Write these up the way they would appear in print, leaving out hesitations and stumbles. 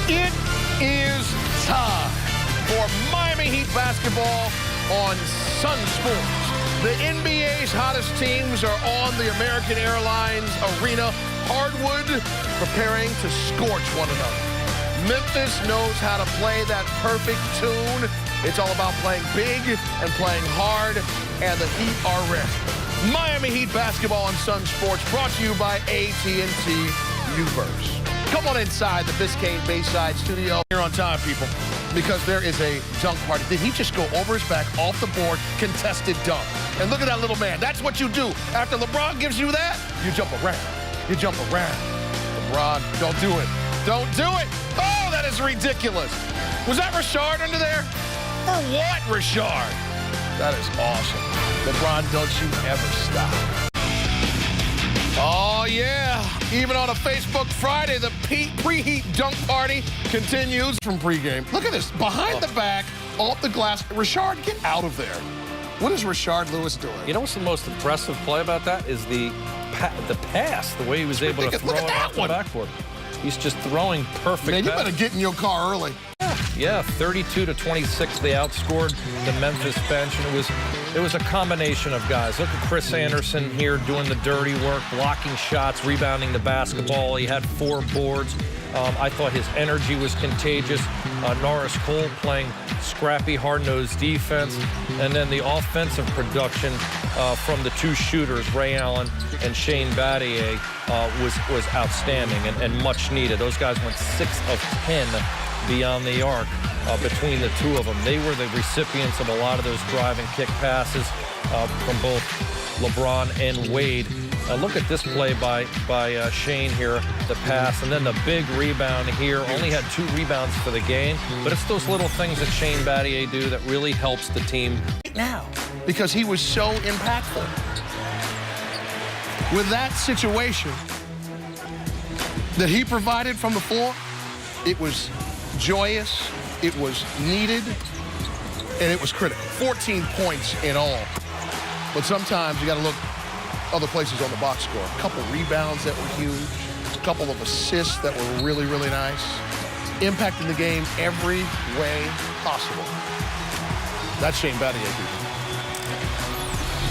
It is time for Miami Heat basketball on Sunsports. The NBA's hottest teams are on the American Airlines Arena hardwood, preparing to scorch one another. Memphis knows how to play that perfect tune. It's all about playing big and playing hard, and the Heat are ready. Miami Heat basketball on Sunsports, brought to you by AT&T Uverse. Come on inside the Biscayne Bayside studio. You're on time, people, because there is a dunk party. Did he just go over his back, off the board, contested dunk? And look at that little man. That's what you do. After LeBron gives you that, you jump around. You jump around. LeBron, don't do it. Don't do it. Oh, that is ridiculous. Was that Richard under there? For what, Richard? That is awesome. LeBron, don't you ever stop. Oh, yeah. Even on a Facebook Friday, the preheat dunk party continues from pregame. Look at this. Behind the back, off the glass. Richard, get out of there. What is Richard Lewis doing? You know what's the most impressive play about that is the pass, the way he was able to throw it off the backboard. He's just throwing perfect Man, you pass. better get in your car early. Yeah, 32-26, they outscored the Memphis bench, and it was a combination of guys. Look at Chris Anderson here doing the dirty work, blocking shots, rebounding the basketball. He had 4 boards. I thought his energy was contagious. Norris Cole playing scrappy, hard-nosed defense. And then the offensive production from the 2 shooters, Ray Allen and Shane Battier, was outstanding and much needed. Those guys went 6 of 10 beyond the arc between the 2 of them. They were the recipients of a lot of those drive and kick passes from both LeBron and Wade. Look at this play by Shane here, the pass, and then the big rebound here. Only had 2 rebounds for the game, but it's those little things that Shane Battier do that really helps the team. Now, because he was so impactful. With that situation that he provided from the floor, it was joyous, it was needed, and it was critical. 14 points in all. But sometimes you got to look other places on the box score. A couple rebounds that were huge, a couple of assists that were really, really nice. Impacting the game every way possible. That's Shane Battier, people.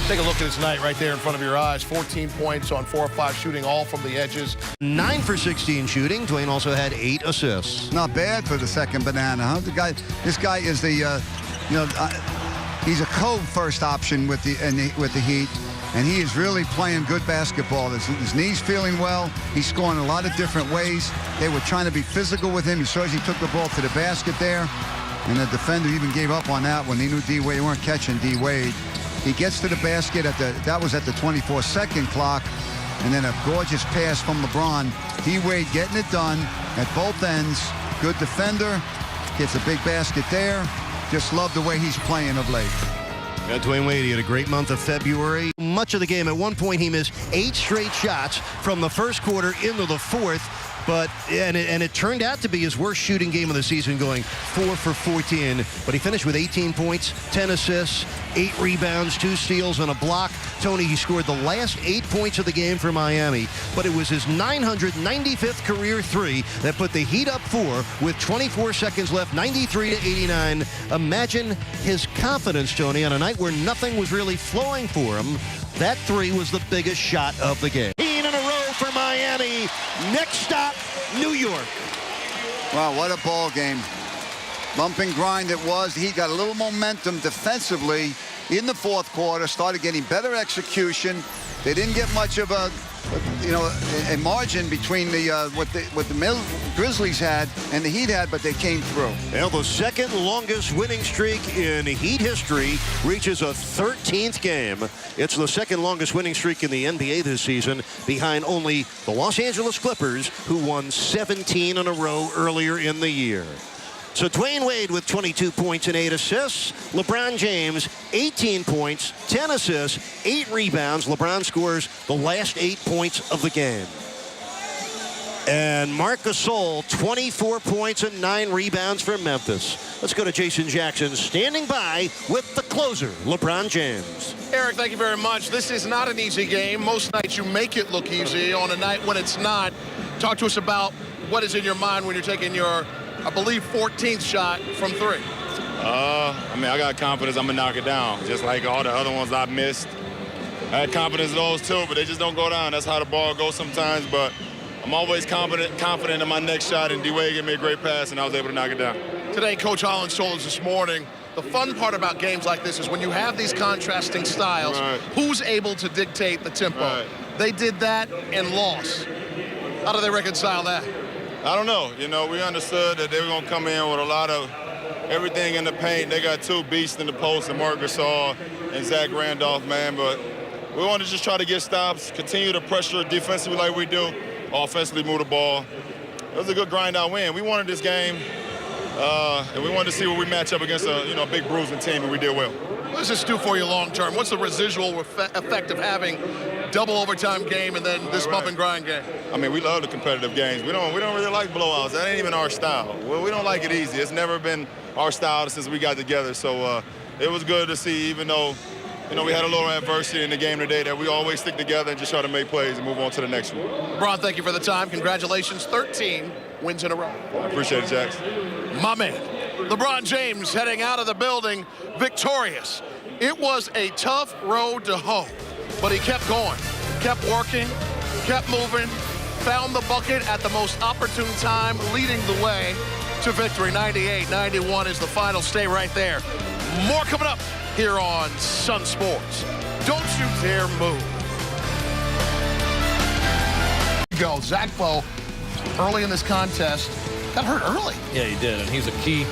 Take a look at his night right there in front of your eyes. 14 points on 4 or 5 shooting, all from the edges. 9 for 16 shooting. Dwayne also had 8 assists. Not bad for the second banana, huh? This guy is the, he's a co-first option with the Heat, and he is really playing good basketball. His knee's feeling well. He's scoring a lot of different ways. They were trying to be physical with him. You saw as he took the ball to the basket there, and the defender even gave up on that when he knew D-Wade. They weren't catching D-Wade. He gets to the basket that was at the 24-second clock, and then a gorgeous pass from LeBron. D-Wade getting it done at both ends. Good defender, gets a big basket there. Just love the way he's playing of late. Yeah, Dwayne Wade, he had a great month of February. Much of the game, at one point he missed 8 straight shots from the first quarter into the fourth. But it turned out to be his worst shooting game of the season, going 4 for 14. But he finished with 18 points, 10 assists, 8 rebounds, 2 steals, and a block. Tony, he scored the last 8 points of the game for Miami. But it was his 995th career 3 that put the Heat up 4 with 24 seconds left, 93-89. Imagine his confidence, Tony, on a night where nothing was really flowing for him. That 3 was the biggest shot of the game. In a row for Miami. Next stop, New York. Wow, what a ball game. Bump and grind it was. He got a little momentum defensively in the fourth quarter, started getting better execution. They didn't get much of a margin between what the Grizzlies had and the Heat had, but they came through. Well, the second longest winning streak in Heat history reaches a 13th game. It's the second longest winning streak in the NBA this season, behind only the Los Angeles Clippers, who won 17 in a row earlier in the year. So Dwayne Wade with 22 points and 8 assists. LeBron James, 18 points, 10 assists, 8 rebounds. LeBron scores the last 8 points of the game. And Marc Gasol, 24 points and 9 rebounds for Memphis. Let's go to Jason Jackson, standing by with the closer, LeBron James. Eric, thank you very much. This is not an easy game. Most nights you make it look easy. On a night when it's not, talk to us about what is in your mind when you're taking your I believe, 14th shot from 3. I mean, I got confidence I'm going to knock it down, just like all the other ones I've missed. I had confidence in those too, but they just don't go down. That's how the ball goes sometimes, but I'm always confident in my next shot, and D-Wade gave me a great pass, and I was able to knock it down. Today, Coach Holland told us this morning, the fun part about games like this is when you have these contrasting styles, who's able to dictate the tempo? They did that and lost. How do they reconcile that? I don't know. You know, we understood that they were going to come in with a lot of everything in the paint. They got 2 beasts in the post, and Marc Gasol and Zach Randolph, man, but we want to just try to get stops, continue to pressure defensively like we do, offensively move the ball. It was a good grind-out win. We wanted this game, and we wanted to see where we match up against a big bruising team, and we did well. What does this do for you long term? What's the residual effect of having double overtime game and then this bump and grind game? I mean, we love the competitive games. We don't really like blowouts. That ain't even our style. Well, we don't like it easy. It's never been our style since we got together. So it was good to see, even though we had a little adversity in the game today, that we always stick together and just try to make plays and move on to the next one. LeBron, thank you for the time. Congratulations, 13 wins in a row. I appreciate it, Jax. My man, LeBron James heading out of the building victorious. It was a tough road to hoe, but he kept going, kept working, kept moving, found the bucket at the most opportune time, leading the way to victory. 98-91 is the final. Stay right there. More coming up here on Sunsports. Don't you dare move. Go. Zach Bowe, early in this contest, got hurt early. Yeah, he did, and he's a key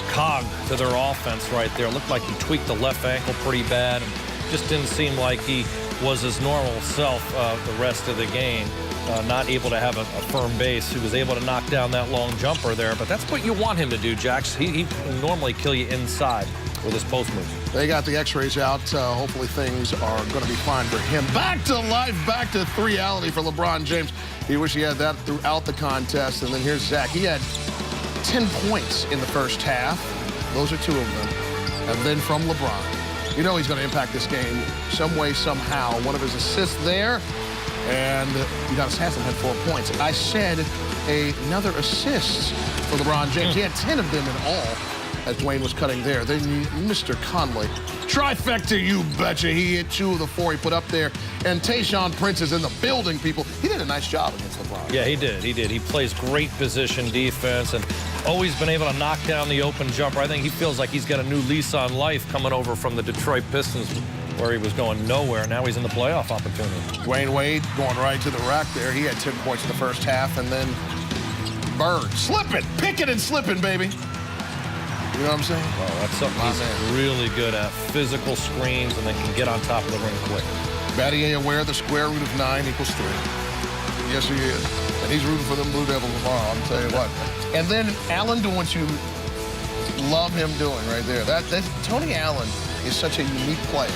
cog to their offense right there. Looked like he tweaked the left ankle pretty bad, and just didn't seem like he was his normal self the rest of the game. Not able to have a firm base. He was able to knock down that long jumper there, but that's what you want him to do, Jax. He can normally kill you inside with his post move. They got the x-rays out. Hopefully things are going to be fine for him. Back to life, back to reality for LeBron James. He wished he had that throughout the contest. And then here's Zach. He had 10 points in the first half. Those are 2 of them. And then from LeBron. You know he's going to impact this game some way, somehow. One of his assists there. And Udonis Haslem had 4 points. I said another assist for LeBron James. He had 10 of them in all as Dwayne was cutting there. Then Mr. Conley. Trifecta, you betcha. He hit 2 of the 4 he put up there. And Tayshaun Prince is in the building, people. He did a nice job against LeBron. Yeah, he did. He did. He plays great position defense and always been able to knock down the open jumper. I think he feels like he's got a new lease on life coming over from the Detroit Pistons, where he was going nowhere. Now he's in the playoff opportunity. Dwayne Wade going right to the rack there. He had 10 points in the first half, and then Bird slipping, picking and slipping, baby. You know what I'm saying? Well, that's something he's really good at. Physical screens, and then can get on top of the ring quick. Battier aware the square root of 9 equals 3. Yes, he is. And he's rooting for them Blue Devils tomorrow, I'll tell you what. And then Allen doing what you love him doing right there. Tony Allen is such a unique player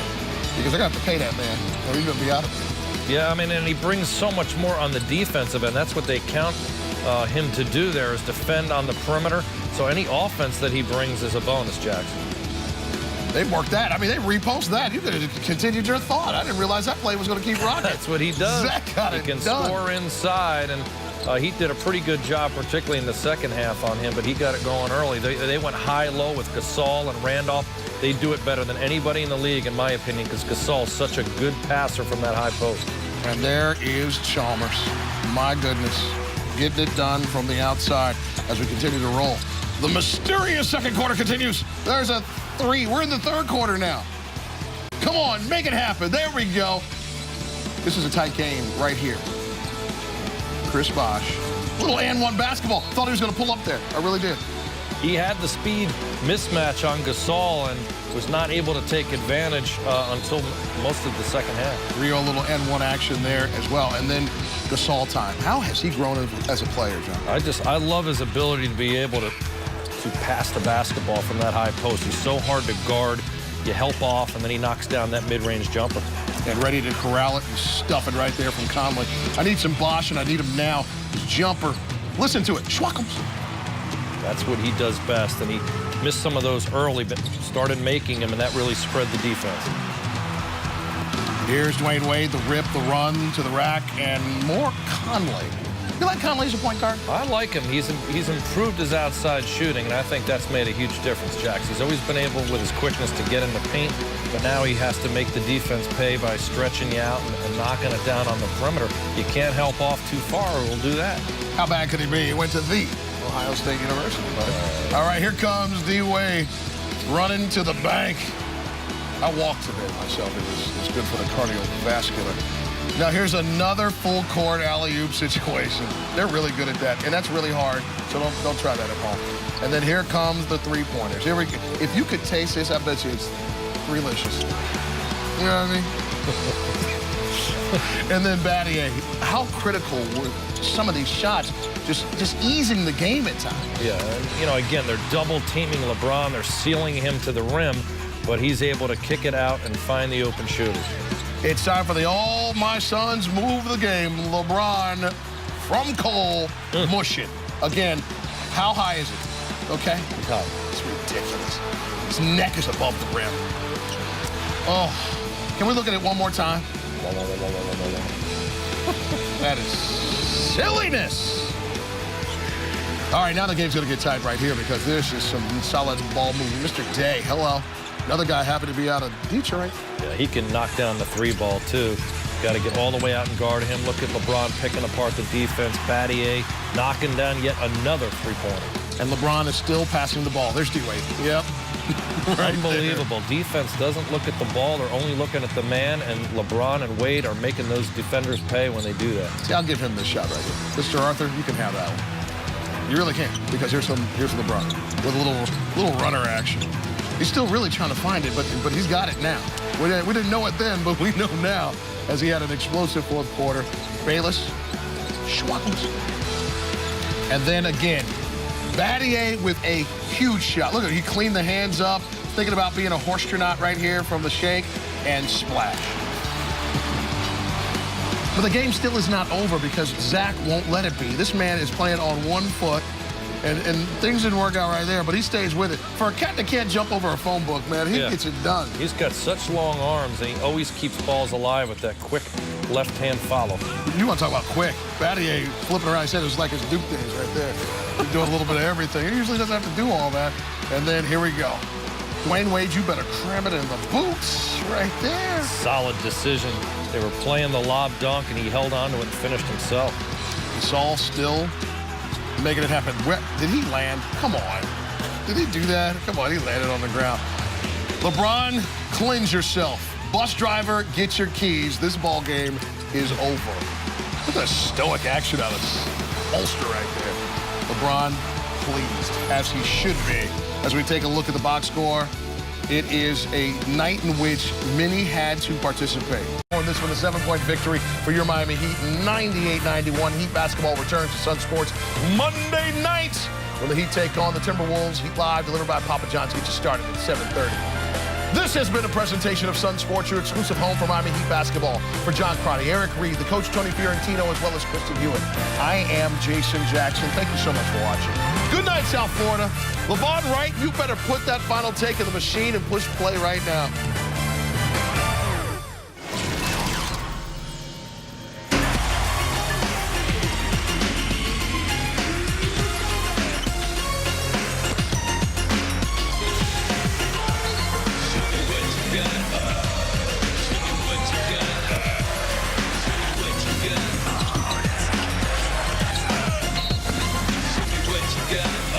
because they're going to have to pay that man or he's going to be out of it. Yeah, I mean, and he brings so much more on the defensive end. That's what they count him to do there, is defend on the perimeter. So any offense that he brings is a bonus, Jackson. They worked that. I mean, they repost that. You could have continued your thought. I didn't realize that play was going to keep rocking. That's what he does. Zach got it He can done. score inside, and he did a pretty good job, particularly in the second half on him, but he got it going early. They went high-low with Gasol and Randolph. They do it better than anybody in the league, in my opinion, because Gasol's such a good passer from that high post. And there is Chalmers. My goodness. Getting it done from the outside as we continue to roll. The mysterious second quarter continues. There's a 3. We're in the third quarter now. Come on, make it happen. There we go. This is a tight game right here. Chris Bosh. Little and one basketball. Thought he was going to pull up there. I really did. He had the speed mismatch on Gasol and was not able to take advantage until most of the second half. Rio, little N1 action there as well. And then Gasol time. How has he grown as a player, John? I love his ability to be able to pass the basketball from that high post. He's so hard to guard. You help off, and then he knocks down that mid-range jumper. And ready to corral it and stuff it right there from Conley. I need some Bosh, and I need him now. His jumper. Listen to it. Schwackums. That's what he does best, and he missed some of those early, but started making them, and that really spread the defense. Here's Dwayne Wade, the rip, the run to the rack, and more Conley. You like Conley as a point guard? I like him. He's improved his outside shooting, and I think that's made a huge difference, Jax. He's always been able, with his quickness, to get in the paint, but now he has to make the defense pay by stretching you out and knocking it down on the perimeter. You can't help off too far, or he'll do that. How bad could he be? He went to the Ohio State University, buddy. All right, here comes D-Wade running to the bank. I walked today myself. It's good for the cardiovascular. Now here's another full court alley-oop situation. They're really good at that, and that's really hard, so don't try that at home. And then here comes the three-pointers. Here we go. If you could taste this, I bet you it's delicious. You know what I mean? And then Battier. How critical were some of these shots? Just easing the game at times. Yeah, and, again, they're double-teaming LeBron. They're sealing him to the rim, but he's able to kick it out and find the open shooters. It's time for the All My Sons move the game. LeBron from Cole, mush it. Again, how high is it? Okay? It's ridiculous. His neck is above the rim. Oh, can we look at it one more time? That is silliness. All right, now the game's going to get tight right here because this is some solid ball movement. Mr. Day, hello. Another guy happy to be out of Detroit. Yeah, he can knock down the three ball, too. Got to get all the way out and guard him. Look at LeBron picking apart the defense. Battier knocking down yet another three-pointer. And LeBron is still passing the ball. There's D-Wade. Yep. Right Unbelievable. there. Defense doesn't look at the ball. They're only looking at the man, and LeBron and Wade are making those defenders pay when they do that. See, I'll give him this shot right here. Mr. Arthur, you can have that one. You really can, because here's LeBron with a little runner action. He's still really trying to find it, but he's got it now. We didn't know it then, but we know now, as he had an explosive fourth quarter. Bayless, Schwackles. And then again, Battier with a huge shot. Look at it, he cleaned the hands up, thinking about being a horsetronaut right here from the shake, and splash. But the game still is not over because Zach won't let it be. This man is playing on 1 foot. And things didn't work out right there, but he stays with it. For a cat that can't jump over a phone book, man, he gets it done. He's got such long arms, and he always keeps balls alive with that quick left-hand follow. You want to talk about quick. Battier flipping around his head, it was like his Duke days right there. He's doing a little bit of everything. He usually doesn't have to do all that. And then here we go. Dwayne Wade, you better cram it in the boots right there. Solid decision. They were playing the lob dunk, and he held on to it and finished himself. Gasol still making it happen. Where did he land? Come on. Did he do that? Come on, he landed on the ground. LeBron, cleanse yourself. Bus driver, get your keys. This ball game is over. Look at the stoic action out of Ulster right there. LeBron pleased, as he should be. As we take a look at the box score, it is a night in which many had to participate. On this one, a 7-point victory for your Miami Heat. 98-91. Heat basketball returns to Sunsports Monday night when the Heat take on the Timberwolves. Heat Live, delivered by Papa John's. Get you started at 7:30. This has been a presentation of Sunsports, your exclusive home for Miami Heat basketball. For John Crotty, Eric Reed, the coach Tony Fiorentino, as well as Kristen Hewitt, I am Jason Jackson. Thank you so much for watching. Good night, South Florida. LeVon Wright, you better put that final take in the machine and push play right now. What you got?